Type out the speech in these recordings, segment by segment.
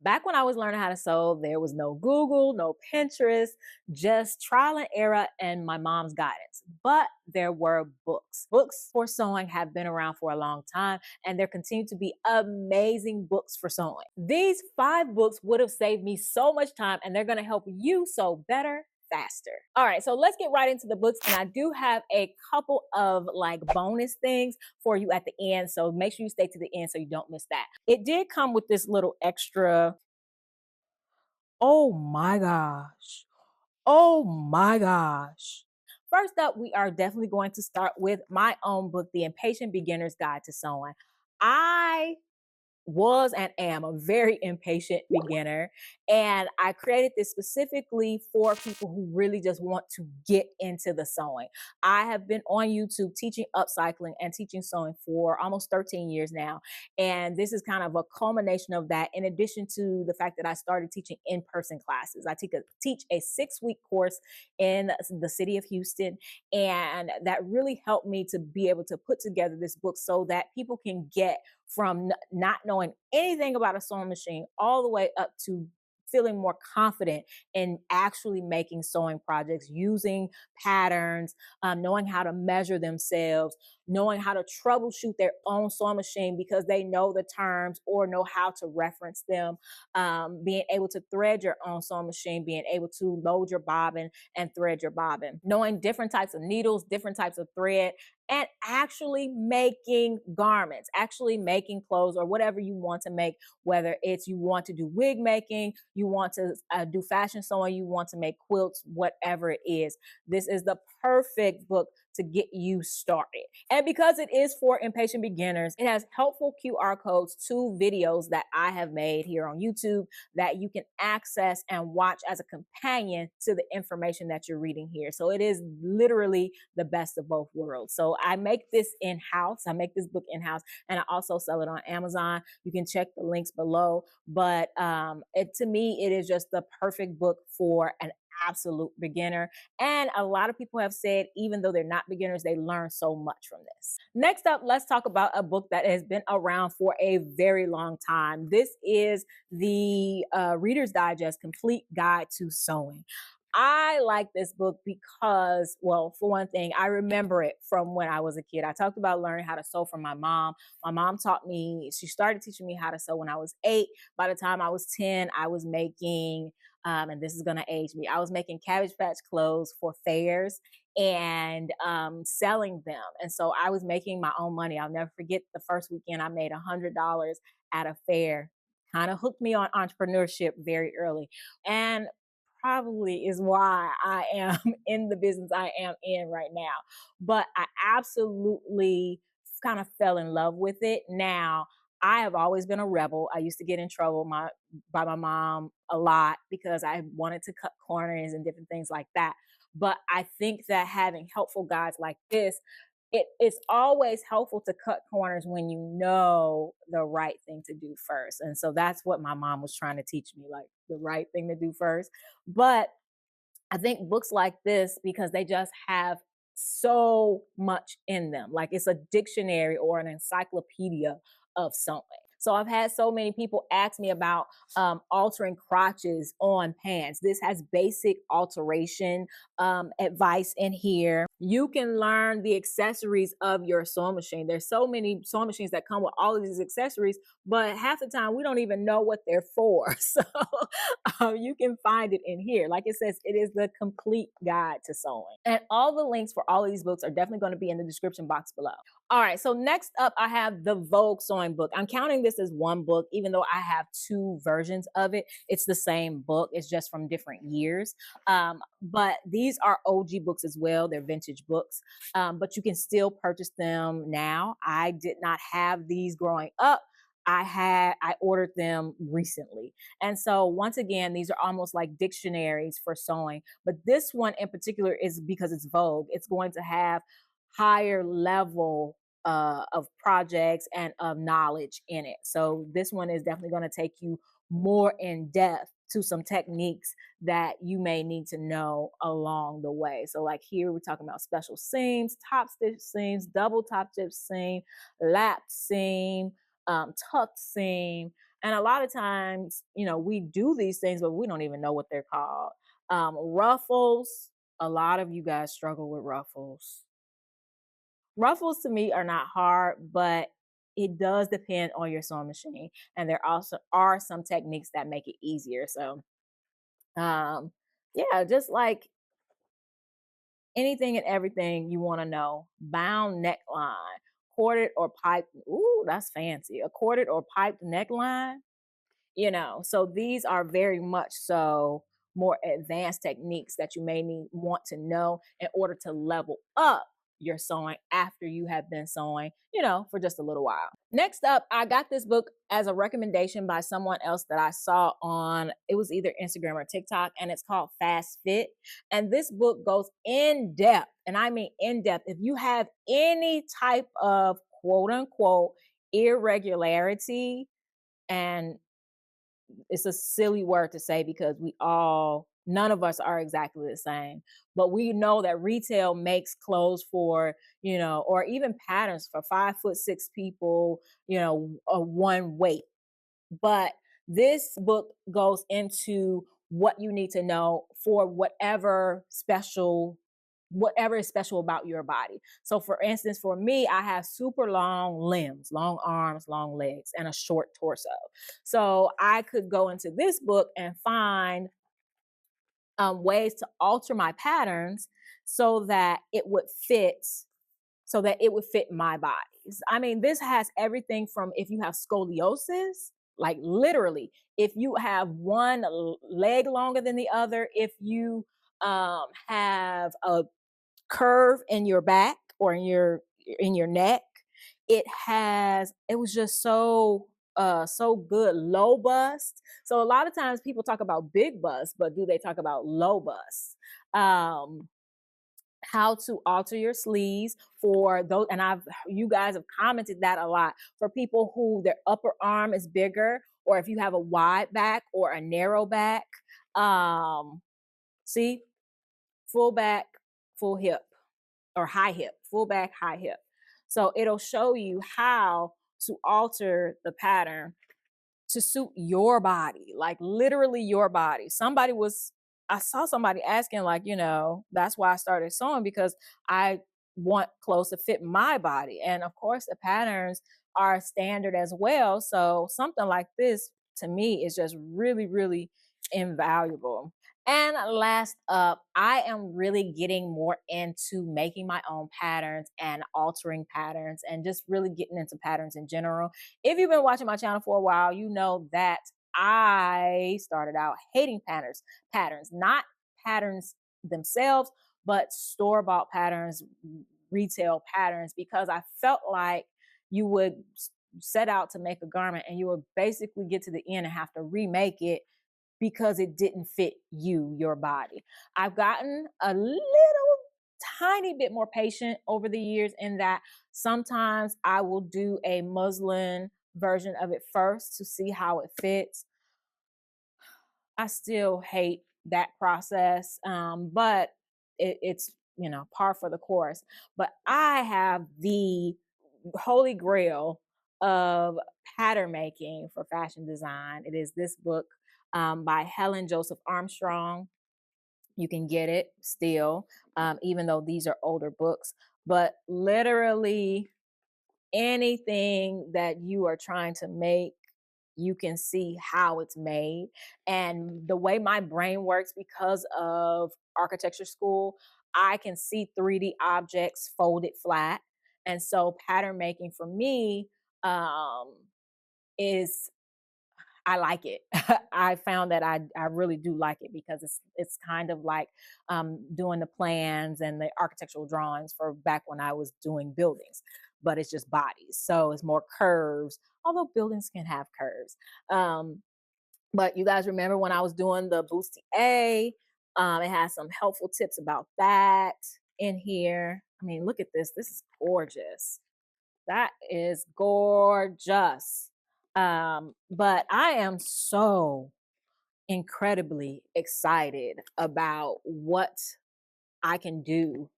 Back when I was learning how to sew, there was no Google, no Pinterest, just trial and error and my mom's guidance. But there were books. Books for sewing have been around for a long time, and there continue to be amazing books for sewing. These 5 books would have saved me so much time, and they're going to help you sew better faster. All right, so let's get right into the books. And I do have a couple of like bonus things for you at the end. So make sure you stay to the end so you don't miss that. It did come with this little extra. Oh my gosh. Oh my gosh. First up, we are definitely going to start with my own book, The Impatient Beginner's Guide to Sewing. I was and am a very impatient beginner. And I created this specifically for people who really just want to get into the sewing. I have been on YouTube teaching upcycling and teaching sewing for almost 13 years now. And this is kind of a culmination of that, in addition to the fact that I started teaching in-person classes. I teach a 6-week course in the city of Houston. And that really helped me to be able to put together this book so that people can get from not knowing anything about a sewing machine all the way up to feeling more confident in actually making sewing projects, using patterns, knowing how to measure themselves, knowing how to troubleshoot their own sewing machine because they know the terms or know how to reference them, being able to thread your own sewing machine, being able to load your bobbin and thread your bobbin, knowing different types of needles, different types of thread, and actually making garments, actually making clothes or whatever you want to make, whether it's you want to do wig making, you want to do fashion sewing, you want to make quilts, whatever it is. This is the perfect book to get you started. And because it is for impatient beginners, it has helpful QR codes to videos that I have made here on YouTube that you can access and watch as a companion to the information that you're reading here. So it is literally the best of both worlds. So I make this in-house. I make this book in-house, and I also sell it on Amazon. You can check the links below. But to me, it is just the perfect book for an absolute beginner. And a lot of people have said, even though they're not beginners, they learn so much from this. Next up, let's talk about a book that has been around for a very long time. This is the Reader's Digest Complete Guide to Sewing. I like this book because, well, for one thing, I remember it from when I was a kid. I talked about learning how to sew from my mom. My mom taught me, she started teaching me how to sew when I was 8. By the time I was 10, I was making and this is going to age me. I was making Cabbage Patch clothes for fairs and selling them. And so I was making my own money. I'll never forget the first weekend I made $100 at a fair. Kind of hooked me on entrepreneurship very early. And probably is why I am in the business I am in right now. But I absolutely kind of fell in love with it. Now, I have always been a rebel. I used to get in trouble by my mom a lot because I wanted to cut corners and different things like that. But I think that having helpful guides like this, it's always helpful to cut corners when you know the right thing to do first. And so that's what my mom was trying to teach me, like the right thing to do first. But I think books like this, because they just have so much in them, like it's a dictionary or an encyclopedia of sewing. So I've had so many people ask me about altering crotches on pants. This has basic alteration advice in here. You can learn the accessories of your sewing machine. There's so many sewing machines that come with all of these accessories, but half the time we don't even know what they're for. So you can find it in here. Like it says, it is the complete guide to sewing. And all the links for all of these books are definitely going to be in the description box below. All right, so next up, I have the Vogue Sewing book. I'm counting this as one book, even though I have 2 versions of it. It's the same book, it's just from different years. But these are OG books as well. They're vintage books, but you can still purchase them now. I did not have these growing up. I ordered them recently. And so once again, these are almost like dictionaries for sewing. But this one in particular is because it's Vogue. It's going to have higher level of projects and of knowledge in it. So this one is definitely going to take you more in depth to some techniques that you may need to know along the way. So like here, we're talking about special seams, top stitch seams, double top stitch seam, lap seam, tuck seam, And a lot of times, we do these things, but we don't even know what they're called. Ruffles, a lot of you guys struggle with ruffles. Ruffles to me are not hard, but it does depend on your sewing machine. And there also are some techniques that make it easier. So, um, yeah, just like anything and everything you want to know. Bound neckline, corded or piped. Ooh, that's fancy. A corded or piped neckline. So these are very much so more advanced techniques that you may want to know in order to level up your sewing after you have been sewing, for just a little while. Next up, I got this book as a recommendation by someone else that I saw on, it was either Instagram or TikTok, and it's called Fast Fit. And this book goes in depth, and I mean in depth. If you have any type of quote unquote irregularity, and it's a silly word to say because none of us are exactly the same, but we know that retail makes clothes for, or even patterns for 5'6" people, a one weight. But this book goes into what you need to know for whatever is special about your body. So for instance, for me, I have super long limbs, long arms, long legs, and a short torso. So I could go into this book and find ways to alter my patterns so that it would fit my body. I mean, this has everything from if you have scoliosis, like literally, if you have one leg longer than the other, if you have a curve in your back or in your neck. It was just so good. Low bust. So a lot of times people talk about big bust, but do they talk about low bust? How to alter your sleeves for those, and you guys have commented that a lot, for people who their upper arm is bigger, or if you have a wide back or a narrow back. See, full back, full hip, or high hip, full back, high hip. So it'll show you how to alter the pattern to suit your body, like literally your body. I saw somebody asking, like, that's why I started sewing, because I want clothes to fit my body. And of course, the patterns are standard as well. So something like this to me is just really, really invaluable. And last up, I am really getting more into making my own patterns and altering patterns and just really getting into patterns in general. If you've been watching my channel for a while, you know that I started out hating patterns, not patterns themselves, but store-bought patterns, retail patterns, because I felt like you would set out to make a garment and you would basically get to the end and have to remake it because it didn't fit your body. I've gotten a little tiny bit more patient over the years, in that sometimes I will do a muslin version of it first to see how it fits. I still hate that process, but it's par for the course. But I have the holy grail of pattern making for fashion design. It is this book by Helen Joseph Armstrong. You can get it still, even though these are older books. But literally anything that you are trying to make, you can see how it's made. And the way my brain works, because of architecture school, I can see 3D objects folded flat. And so pattern making for me is, I like it. I found that I really do like it, because it's kind of like doing the plans and the architectural drawings for back when I was doing buildings, but it's just bodies. So it's more curves, although buildings can have curves. But you guys remember when I was doing the bustier, it has some helpful tips about that in here. I mean, look at this. This is gorgeous. That is gorgeous. But I am so incredibly excited about what I can do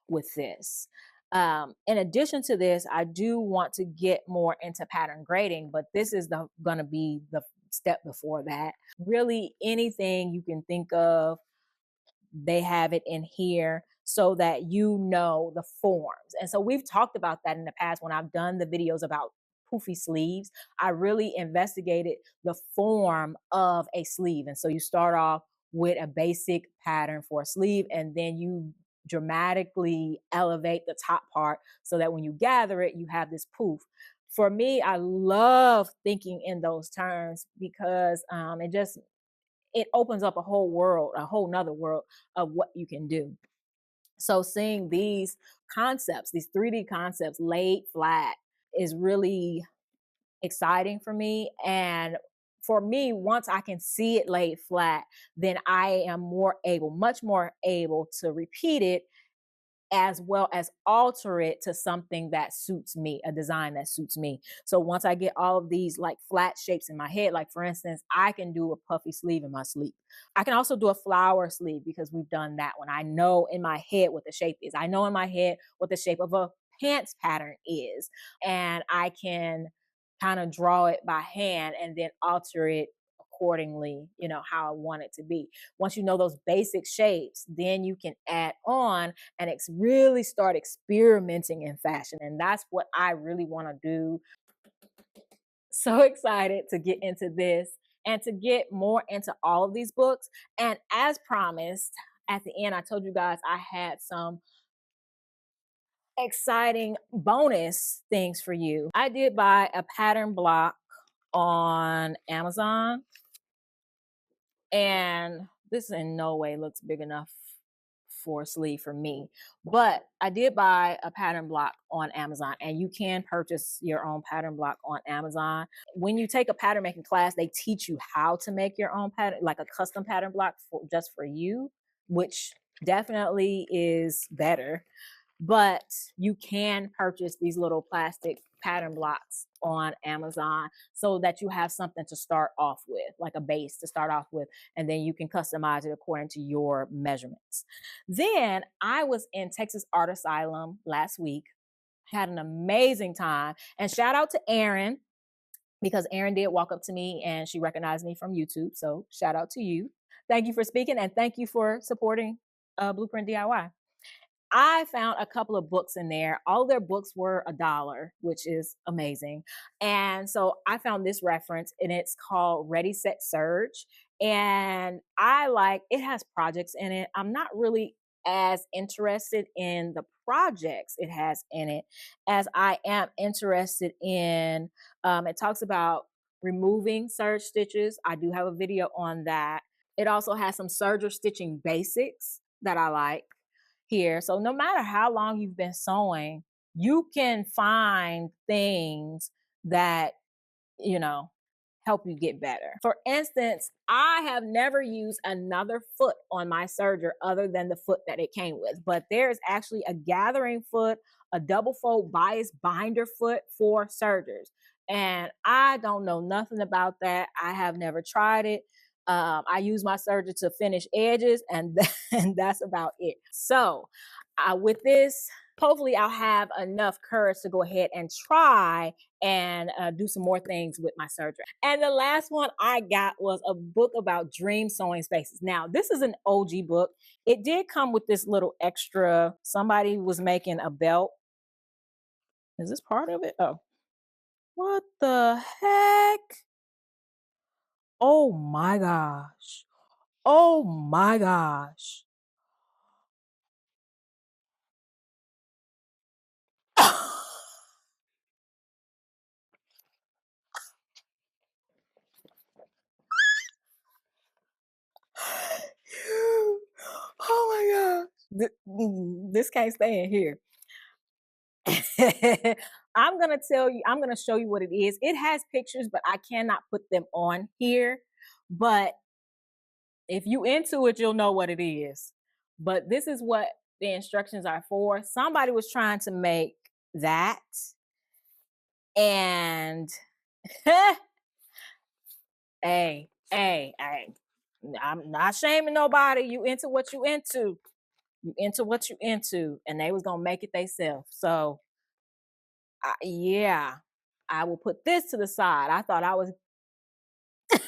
with this. In addition to this, I do want to get more into pattern grading, but this is gonna be the step before that. Really, anything you can think of, they have it in here so that you know the forms. And so we've talked about that in the past when I've done the videos about poofy sleeves. I really investigated the form of a sleeve. And so you start off with a basic pattern for a sleeve, and then you dramatically elevate the top part so that when you gather it, you have this poof. For me, I love thinking in those terms because it opens up a whole world, a whole nother world of what you can do. So seeing these concepts, these 3D concepts laid flat is really exciting for me. And for me, once I can see it laid flat, then I am much more able to repeat it as well as alter it to something that suits me, a design that suits me. So once I get all of these like flat shapes in my head, like for instance, I can do a puffy sleeve in my sleep. I can also do a flower sleeve because we've done that one. I know in my head what the shape is. I know in my head what the shape of a pants pattern is. And I can kind of draw it by hand and then alter it accordingly, how I want it to be. Once you know those basic shapes, then you can add on and really start experimenting in fashion. And that's what I really want to do. So excited to get into this and to get more into all of these books. And as promised, at the end, I told you guys I had some exciting bonus things for you. I did buy a pattern block on Amazon, and this in no way looks big enough for a sleeve for me, but I did buy a pattern block on Amazon, and you can purchase your own pattern block on Amazon. When you take a pattern making class, they teach you how to make your own pattern, like a custom pattern block just for you, which definitely is better. But you can purchase these little plastic pattern blocks on Amazon so that you have something to start off with, like a base to start off with, and then you can customize it according to your measurements. Then I was in Texas Art Asylum last week, had an amazing time, and shout out to Erin because Erin did walk up to me and she recognized me from YouTube. So shout out to you. Thank you for speaking and thank you for supporting Blueprint DIY. I found a couple of books in there. All their books were $1, which is amazing. And so I found this reference and it's called Ready, Set, Surge. And it has projects in it. I'm not really as interested in the projects it has in it as I am interested in, it talks about removing serge stitches. I do have a video on that. It also has some serger stitching basics that I like here. So no matter how long you've been sewing, you can find things that, help you get better. For instance, I have never used another foot on my serger other than the foot that it came with, but there's actually a gathering foot, a double fold bias binder foot for sergers. And I don't know nothing about that. I have never tried it. I use my serger to finish edges, and that's about it. So with this, hopefully I'll have enough courage to go ahead and try and do some more things with my serger. And the last one I got was a book about dream sewing spaces. Now, this is an OG book. It did come with this little extra. Somebody was making a belt. Is this part of it? Oh, what the heck? Oh my gosh. Oh my gosh. Oh my gosh. This can't stay in here. I'm going to show you what it is. It has pictures, but I cannot put them on here. But if you into it, you'll know what it is. But this is what the instructions are for. Somebody was trying to make that. And hey, I'm not shaming nobody. You into what you into. You into what you into, and they was gonna make it theyself. So yeah, I will put this to the side. I thought I was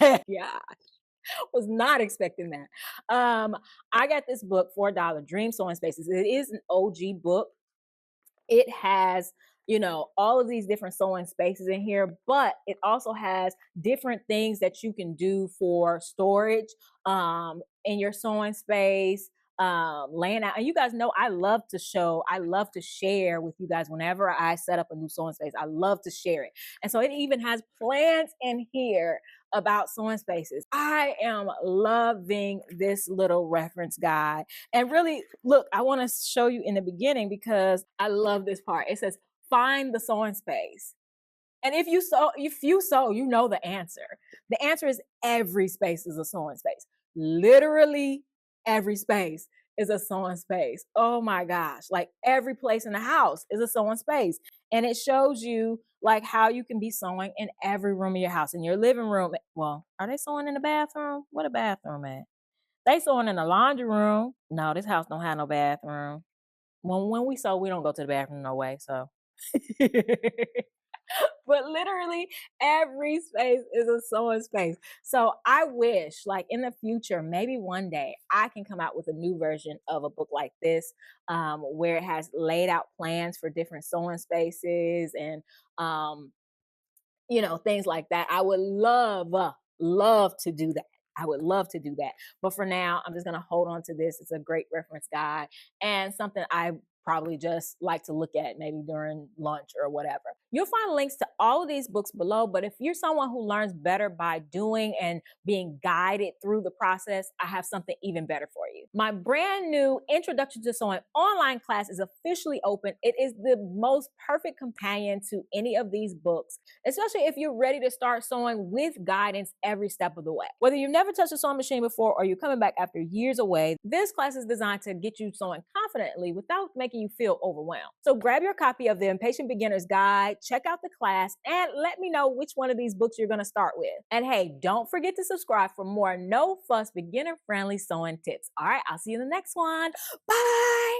yeah, was not expecting that. I got this book for $1, Dream Sewing Spaces. It is an OG book. It has, all of these different sewing spaces in here, but it also has different things that you can do for storage in your sewing space, laying out. And you guys know I love to share with you guys whenever I set up a new sewing space. I love to share it. And so it even has plans in here about sewing spaces. I am loving this little reference guide. And really, look, I want to show you in the beginning because I love this part. It says, find the sewing space. And if you sew, you know the answer. The answer is every space is a sewing space. Literally every space is a sewing space. Oh my gosh. Like every place in the house is a sewing space. And it shows you like how you can be sewing in every room of your house. In your living room. Well, are they sewing in the bathroom? What a bathroom at? They sewing in the laundry room. No, this house don't have no bathroom. When we sew, we don't go to the bathroom no way. So but literally every space is a sewing space. So I wish, like in the future, maybe one day I can come out with a new version of a book like this, where it has laid out plans for different sewing spaces and things like that. I would love to do that. I would love to do that. But for now, I'm just going to hold on to this. It's a great reference guide and something I probably just like to look at maybe during lunch or whatever. You'll find links to all of these books below, but if you're someone who learns better by doing and being guided through the process, I have something even better for you. My brand new Introduction to Sewing online class is officially open. It is the most perfect companion to any of these books, especially if you're ready to start sewing with guidance every step of the way. Whether you've never touched a sewing machine before or you're coming back after years away, this class is designed to get you sewing confidently without making you feel overwhelmed. So grab your copy of the Impatient Beginner's Guide, check out the class, and let me know which one of these books you're going to start with. And hey, don't forget to subscribe for more no-fuss, beginner-friendly sewing tips. All right, I'll see you in the next one. Bye!